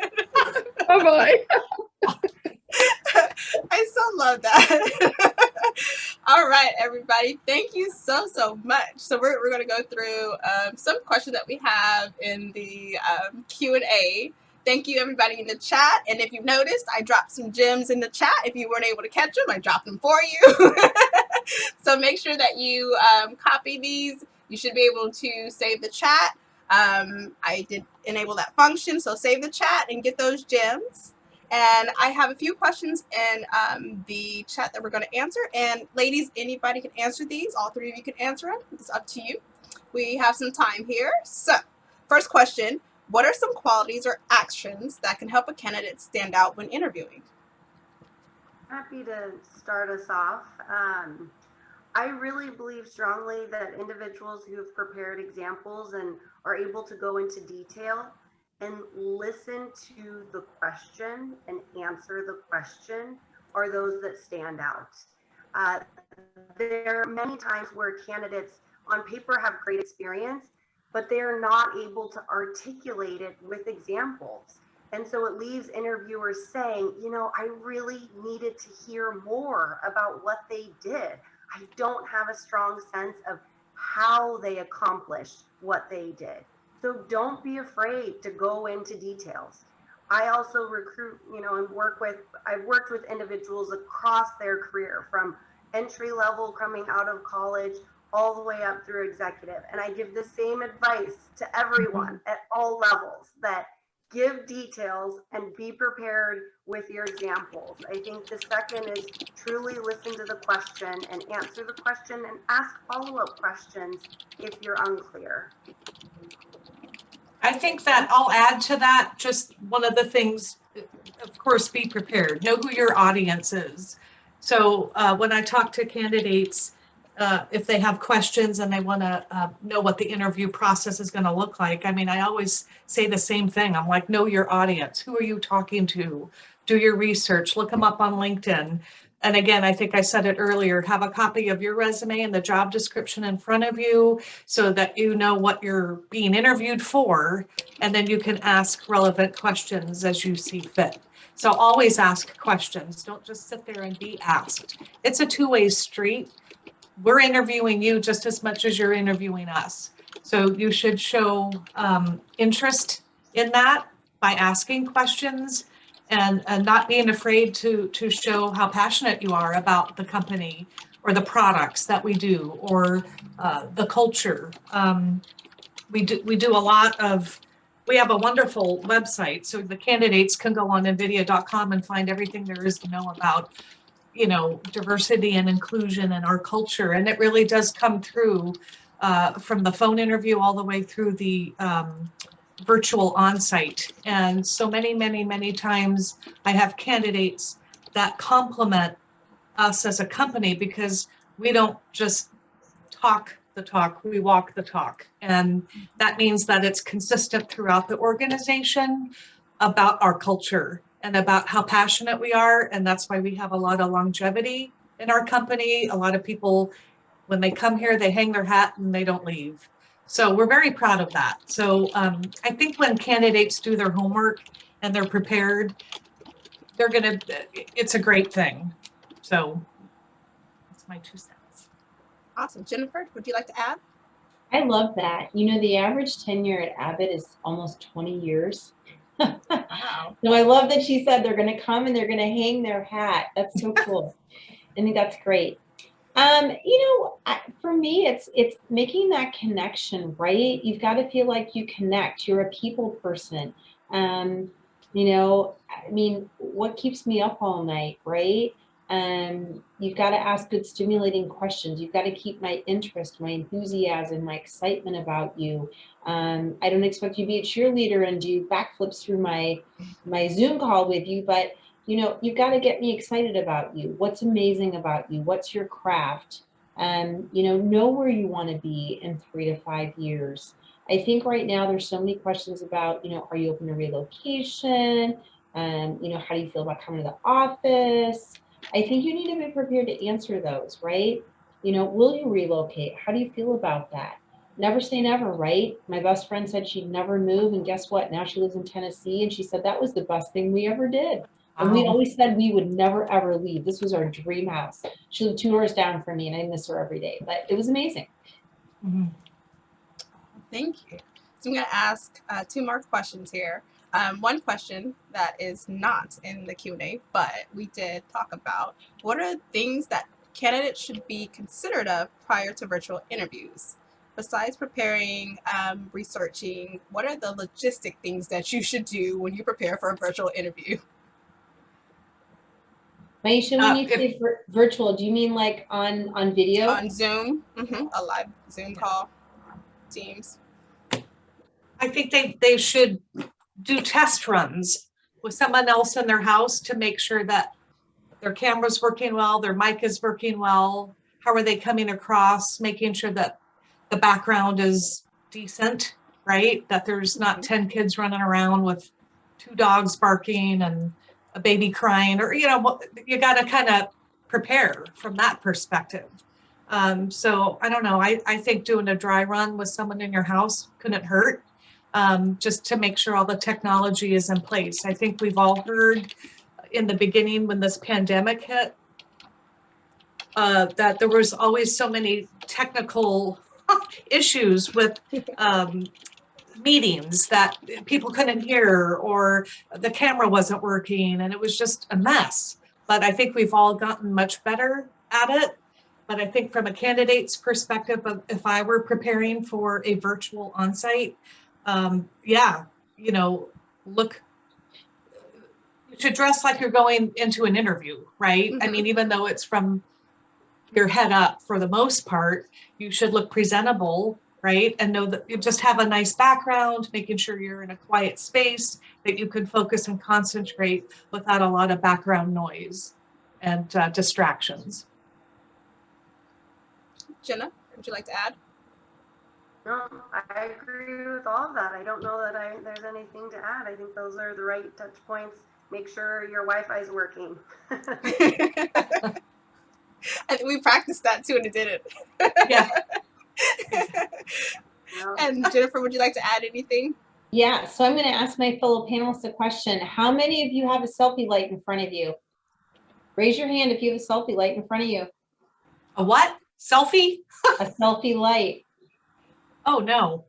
Bye-bye. I so love that. All right, everybody. Thank you so much. So we're going to go through some questions that we have in the Q&A. Thank you, everybody in the chat. And if you've noticed, I dropped some gems in the chat. If you weren't able to catch them, I dropped them for you. So make sure that you copy these. You should be able to save the chat. I did enable that function, so save the chat and get those gems. And I have a few questions in the chat that we're going to answer. And ladies, anybody can answer these. All three of you can answer them. It's up to you. We have some time here. So first question, what are some qualities or actions that can help a candidate stand out when interviewing? Happy to start us off. I really believe strongly that individuals who have prepared examples and are able to go into detail and listen to the question and answer the question are those that stand out. There are many times where candidates on paper have great experience, but they're not able to articulate it with examples. And so it leaves interviewers saying, I really needed to hear more about what they did. I don't have a strong sense of how they accomplished what they did. So don't be afraid to go into details. I also recruit, and I've worked with individuals across their career, from entry level coming out of college all the way up through executive. And I give the same advice to everyone at all levels, that give details and be prepared with your examples. I think the second is truly listen to the question and answer the question and ask follow-up questions if you're unclear. I think that I'll add to that, just one of the things, of course, be prepared, know who your audience is. So when I talk to candidates, if they have questions and they want to know what the interview process is going to look like, I always say the same thing. I'm like, know your audience. Who are you talking to? Do your research, look them up on LinkedIn. And again, I think I said it earlier, have a copy of your resume and the job description in front of you so that you know what you're being interviewed for, and then you can ask relevant questions as you see fit. So always ask questions. Don't just sit there and be asked. It's a two-way street. We're interviewing you just as much as you're interviewing us. So you should show interest in that by asking questions and not being afraid to show how passionate you are about the company or the products that we do, or the culture. We do a lot of, we have a wonderful website, so the candidates can go on nvidia.com and find everything there is to know about diversity and inclusion and our culture. And it really does come through from the phone interview all the way through the virtual on-site. And so many times I have candidates that compliment us as a company because we don't just talk the talk, we walk the talk. And that means that it's consistent throughout the organization about our culture and about how passionate we are. And that's why we have a lot of longevity in our company. A lot of people, when they come here, they hang their hat and they don't leave. So we're very proud of that. So I think when candidates do their homework and they're prepared, it's a great thing. So that's my 2 cents. Awesome. Jennifer, would you like to add? I love that. You know, the average tenure at Abbott is almost 20 years. Wow. So I love that she said they're going to come and they're going to hang their hat. That's so cool. I think that's great. For me, it's making that connection, right? You've got to feel like you connect. You're a people person. What keeps me up all night, right? You've got to ask good stimulating questions. You've got to keep my interest, my enthusiasm, my excitement about you. I don't expect you to be a cheerleader and do backflips through my Zoom call with you, but you've got to get me excited about you. What's amazing about you? What's your craft? Know where you want to be in 3 to 5 years. I think right now there's so many questions about, are you open to relocation? How do you feel about coming to the office? I think you need to be prepared to answer those, right? Will you relocate? How do you feel about that? Never say never, right? My best friend said she'd never move, and guess what? Now she lives in Tennessee, and she said that was the best thing we ever did. And we always said we would never, ever leave. This was our dream house. She lived 2 doors down from me, and I miss her every day, but it was amazing. Mm-hmm. Thank you. So I'm going to ask 2 more questions here. One question that is not in the Q&A, but we did talk about, what are things that candidates should be considerate of prior to virtual interviews? Besides preparing, researching, what are the logistic things that you should do when you prepare for a virtual interview? Maisha, when you say virtual, do you mean like on video? On Zoom, a live Zoom call, Teams. I think they should do test runs with someone else in their house to make sure that their camera's working well, their mic is working well. How are they coming across? Making sure that the background is decent, right? That there's not 10 kids running around with 2 dogs barking and a baby crying, or, you got to kind of prepare from that perspective. So I don't know. I think doing a dry run with someone in your house couldn't hurt. Just to make sure all the technology is in place. I think we've all heard in the beginning when this pandemic hit, that there was always so many technical issues with meetings that people couldn't hear, or the camera wasn't working, and it was just a mess. But I think we've all gotten much better at it. But I think from a candidate's perspective, if I were preparing for a virtual onsite, look, you should dress like you're going into an interview, right? I mean, even though it's from your head up for the most part, you should look presentable, right? And know that you just have a nice background, making sure you're in a quiet space that you can focus and concentrate without a lot of background noise and distractions. Jenna, would you like to add? No, I agree with all of that. I don't know that there's anything to add. I think those are the right touch points. Make sure your Wi-Fi is working. I think we practiced that too, and it didn't. Yeah. And Jennifer, would you like to add anything? Yeah, so I'm going to ask my fellow panelists a question. How many of you have a selfie light in front of you? Raise your hand if you have a selfie light in front of you. A what? Selfie? A selfie light. Oh, no.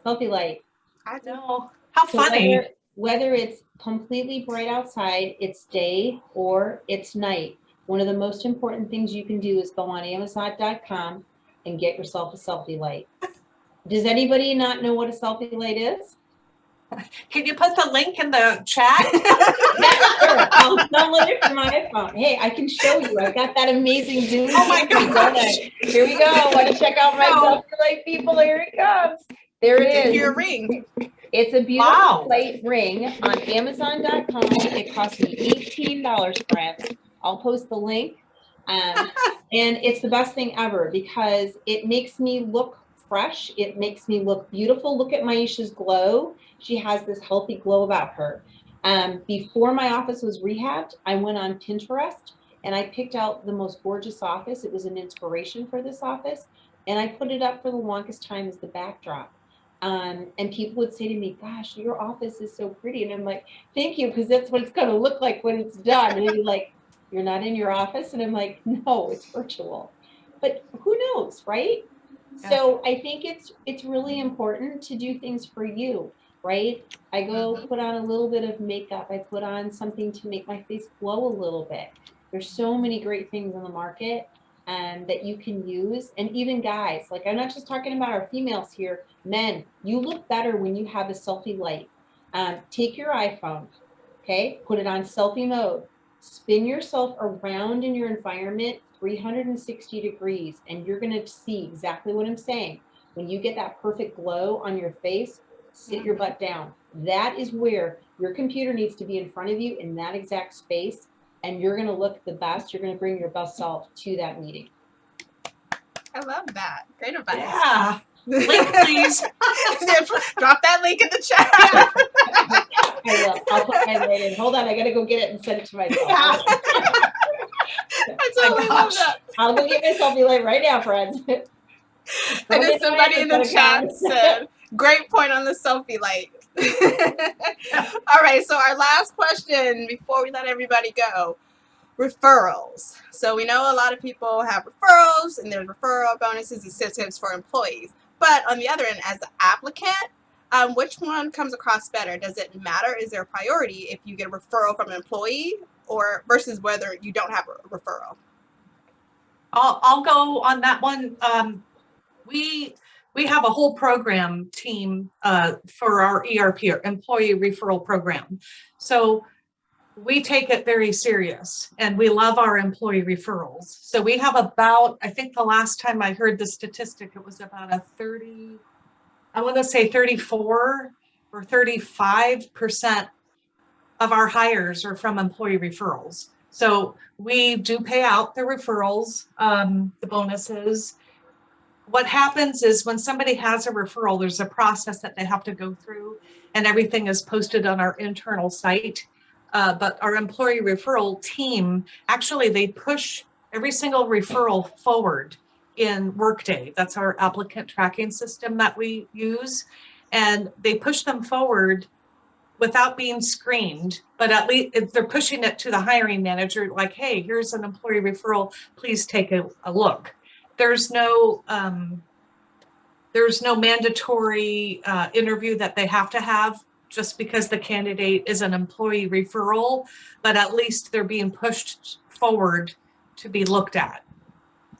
Selfie light. I do. No. How So funny. whether it's completely bright outside, it's day or it's night, one of the most important things you can do is go on Amazon.com and get yourself a selfie light. Does anybody not know what a selfie light is? Can you put the link in the chat? Yeah, sure. I'll download it from my iPhone. Hey, I can show you. I've got that amazing Zoom. Oh my gosh. Here we go. Want to check out my No. selfie light, people? Here it comes. There it Get is. your ring. It's a beautiful Wow. white ring on Amazon.com. It cost me $18, friends. I'll post the link. And it's the best thing ever because it makes me look fresh. It makes me look beautiful. Look at Maisha's glow. She has this healthy glow about her. Before my office was rehabbed, I went on Pinterest and I picked out the most gorgeous office. It was an inspiration for this office. And I put it up for the longest time as the backdrop. And people would say to me, gosh, your office is so pretty. And I'm like, thank you, because that's what it's going to look like when it's done. And they'd be like, you're not in your office? And I'm like, no, it's virtual. But who knows, right? Yeah. So I think it's really important to do things for you, right? I go put on a little bit of makeup. I put on something to make my face glow a little bit. There's so many great things on the market that you can use. And even guys, like I'm not just talking about our females here, men, you look better when you have a selfie light. Take your iPhone, okay, put it on selfie mode, spin yourself around in your environment 360 degrees, and you're gonna see exactly what I'm saying. When you get that perfect glow on your face, sit your butt down. That is where your computer needs to be in front of you in that exact space, and you're gonna look the best. You're gonna bring your best self to that meeting. I love that. Great advice. Yeah. Link, please. Drop that link in the chat. I will. I'll put my light in. Hold on, I gotta go get it and send it to myself. Yeah. I totally love gosh. that. I'll go get my selfie light right now, friends. I know somebody in the chat said, great point on the selfie light. All right, so our last question before we let everybody go. Referrals. So we know a lot of people have referrals and there's referral bonuses, incentives for employees. But on the other end, as the applicant, which one comes across better? Does it matter? Is there a priority if you get a referral from an employee or versus whether you don't have a referral? I'll go on that one. We have a whole program team for our ERP, or employee referral program. So we take it very serious and we love our employee referrals. So we have about, I think the last time I heard the statistic, it was about a 30, I want to say 34 or 35% of our hires are from employee referrals. So we do pay out the referrals, the bonuses. What happens is when somebody has a referral, there's a process that they have to go through and everything is posted on our internal site. But our employee referral team, actually, they push every single referral forward in Workday. That's our applicant tracking system that we use. And they push them forward without being screened, but at least if they're pushing it to the hiring manager, like, hey, here's an employee referral, please take a look. There's no mandatory interview that they have to have just because the candidate is an employee referral, but at least they're being pushed forward to be looked at.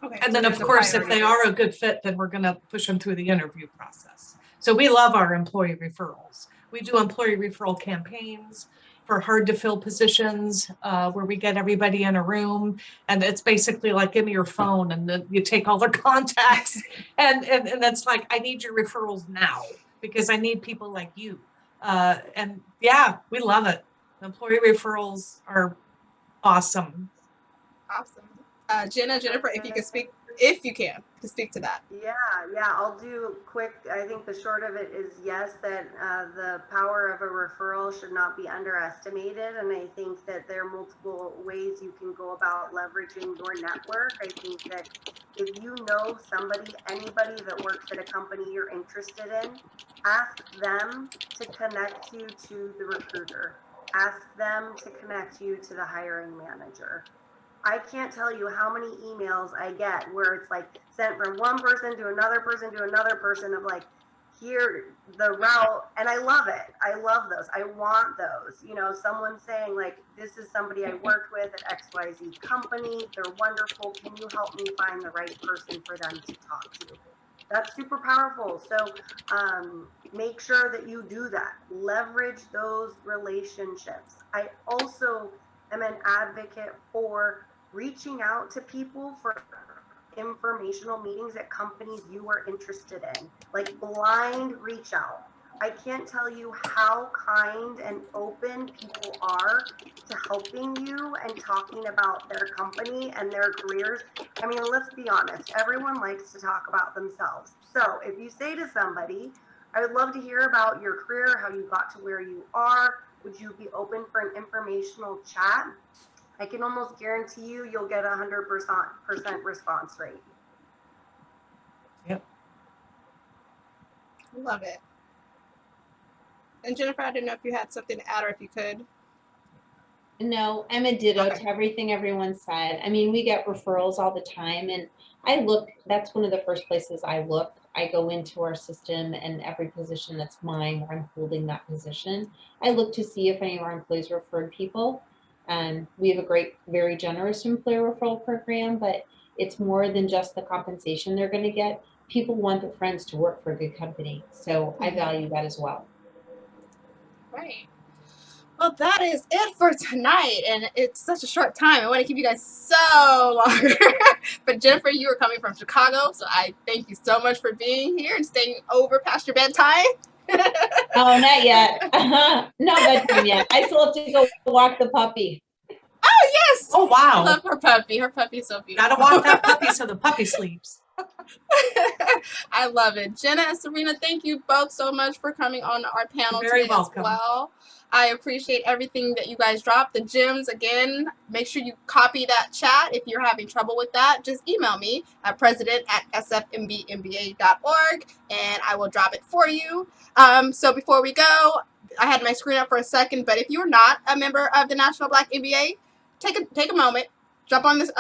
Okay, And so then of course, if they are a good fit, then we're gonna push them through the interview process. So we love our employee referrals. We do employee referral campaigns for hard to fill positions where we get everybody in a room, and it's basically like, give me your phone, and then you take all their contacts, and it's like, I need your referrals now because I need people like you. And yeah, we love it. Employee referrals are awesome. Awesome. Jennifer, if you can speak, if you can speak to that. Yeah, I'll do quick. I think the short of it is yes, that the power of a referral should not be underestimated. And I think that there are multiple ways you can go about leveraging your network. I think that if you know somebody, anybody that works at a company you're interested in, ask them to connect you to the recruiter. Ask them to connect you to the hiring manager. I can't tell you how many emails I get where it's like sent from one person to another person to another person of like, here, the route, and I love it. I love those. I want those. You know, someone saying like, this is somebody I worked with at XYZ company. They're wonderful. Can you help me find the right person for them to talk to? That's super powerful. So make sure that you do that. Leverage those relationships. I also am an advocate for reaching out to people for informational meetings at companies you are interested in, like blind reach out. I can't tell you how kind and open people are to helping you and talking about their company and their careers. I mean, let's be honest, everyone likes to talk about themselves. So if you say to somebody, I would love to hear about your career, how you got to where you are, would you be open for an informational chat? I can almost guarantee you'll get 100% response rate. Yep. Love it. And Jennifer, I didn't know if you had something to add or if you could. No, I'm a ditto Okay. to everything everyone said. I mean, we get referrals all the time, and I look, that's one of the first places I look. I go into our system, and every position that's mine, where I'm holding that position, I look to see if any of our employees referred people. And we have a great, very generous employer referral program, but it's more than just the compensation they're going to get. People want their friends to work for a good company. So I value that as well. Right. Well, that is it for tonight, and it's such a short time. I want to keep you guys so longer. But Jennifer, you are coming from Chicago, so I thank you so much for being here and staying over past your bedtime. Oh, not yet. No bedtime yet. I still have to go walk the puppy. Oh, yes. Oh, I wow. love her puppy. Her puppy is so beautiful. Gotta walk that puppy so the puppy sleeps. I love it. Jenna and Serena, thank you both so much for coming on our panel Very today welcome. as well. I appreciate everything that you guys dropped. The gems, again, make sure you copy that chat. If you're having trouble with that, just email me at president@sfmbmba.org and I will drop it for you. So before we go, I had my screen up for a second, but if you're not a member of the National Black MBA, take a moment, jump on this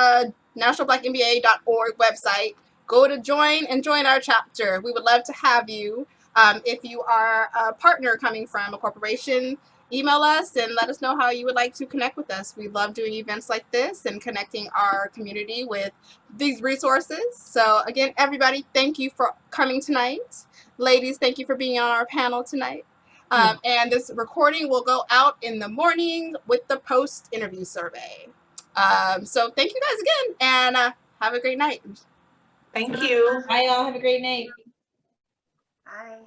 nationalblackmba.org website. Go to join and join our chapter. We would love to have you. If you are a partner coming from a corporation, email us and let us know how you would like to connect with us. We love doing events like this and connecting our community with these resources. So again, everybody, thank you for coming tonight. Ladies, thank you for being on our panel tonight. And this recording will go out in the morning with the post-interview survey. So thank you guys again, and have a great night. Thank you. Bye, y'all. Have a great night. Bye.